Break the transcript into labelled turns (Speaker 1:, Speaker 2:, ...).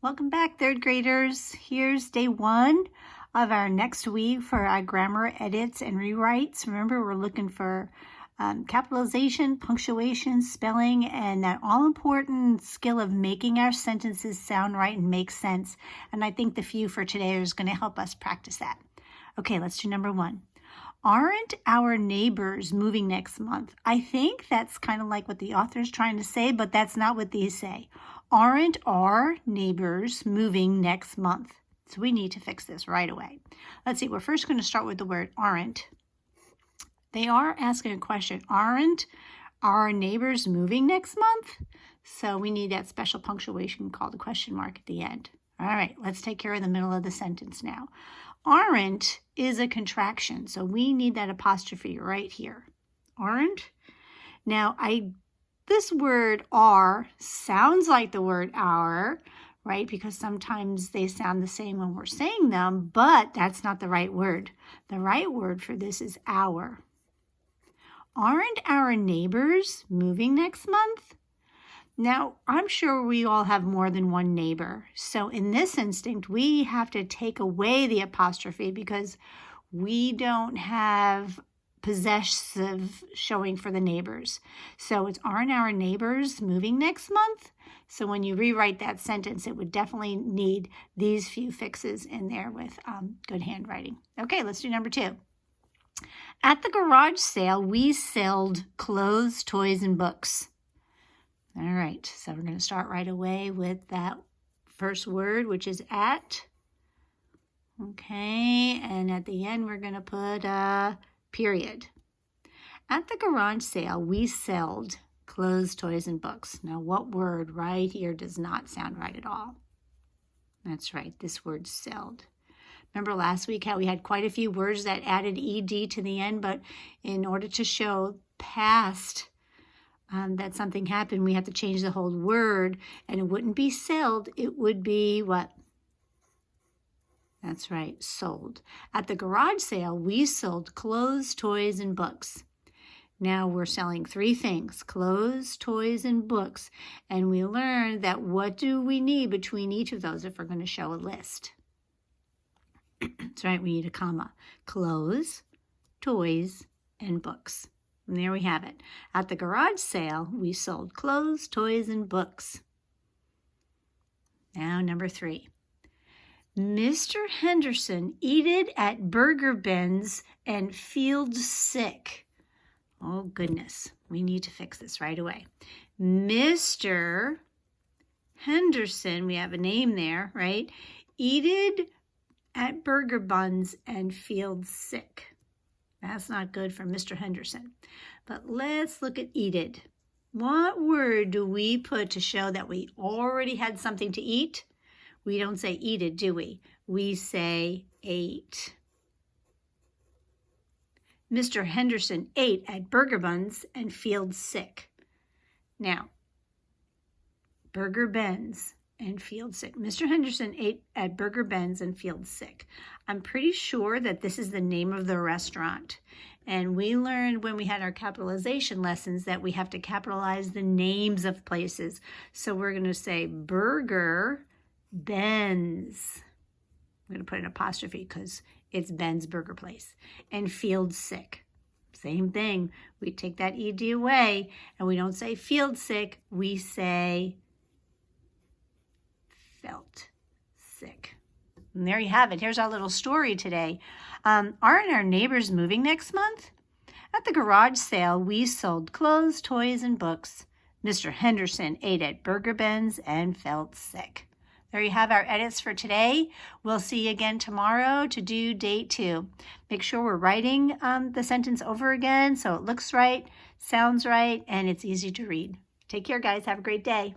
Speaker 1: Welcome back, third graders. Here's day 1 of our next week for our grammar edits and rewrites. Remember, we're looking for capitalization, punctuation, spelling, and that all-important skill of making our sentences sound right and make sense. And I think the few for today is going to help us practice that. Okay, let's do number 1. Aren't our neighbors moving next month? I think that's kind of like what the author is trying to say, but that's not what these say. Aren't our neighbors moving next month? So we need to fix this right away. Let's see, we're first going to start with the word aren't. They are asking a question. Aren't our neighbors moving next month? So we need that special punctuation called a question mark at the end. All right, let's take care of the middle of the sentence now. Aren't is a contraction, so we need that apostrophe right here. Aren't. Now, this word are sounds like the word our, right? Because sometimes they sound the same when we're saying them, but that's not the right word. The right word for this is our. Aren't our neighbors moving next month? Now, I'm sure we all have more than one neighbor. So in this instinct, we have to take away the apostrophe because we don't have possessive showing for the neighbors. So it's aren't our neighbors moving next month? So when you rewrite that sentence, it would definitely need these few fixes in there with good handwriting. Okay, let's do number 2. At the garage sale, we sold clothes, toys, and books. All right, so we're going to start right away with that first word, which is at. Okay, and at the end, we're going to put a period. At the garage sale, we sold clothes, toys, and books. Now, what word right here does not sound right at all? That's right, this word sold. Remember last week how we had quite a few words that added ed to the end, but in order to show past that something happened, we have to change the whole word, and it wouldn't be sold, it would be what? That's right, sold. At the garage sale, we sold clothes, toys, and books. Now we're selling 3 things, clothes, toys, and books, and we learned that what do we need between each of those if we're going to show a list? That's right, we need a comma. Clothes, toys, and books. And there we have it. At the garage sale, we sold clothes, toys, and books. Now, number 3. Mr. Henderson eated at Burger Ben's and feels sick. Oh, goodness. We need to fix this right away. Mr. Henderson, we have a name there, right? Eated at Burger Buns and feels sick. That's not good for Mr. Henderson. But let's look at eated. What word do we put to show that we already had something to eat? We don't say eated, do we? We say ate. Mr. Henderson ate at Burger Buns and feels sick. Now, Burger Ben's and feels sick. Mr. Henderson ate at Burger Ben's and feels sick. I'm pretty sure that this is the name of the restaurant. And we learned when we had our capitalization lessons that we have to capitalize the names of places. So we're going to say Burger Ben's. I'm going to put an apostrophe because it's Ben's Burger Place. And feels sick. Same thing. We take that ed away and we don't say feels sick. We say felt sick. And there you have it. Here's our little story today. Aren't our neighbors moving next month? At the garage sale, we sold clothes, toys, and books. Mr. Henderson ate at Burger Ben's and felt sick. There you have our edits for today. We'll see you again tomorrow to do date 2. Make sure we're writing the sentence over again so it looks right, sounds right, and it's easy to read. Take care, guys. Have a great day.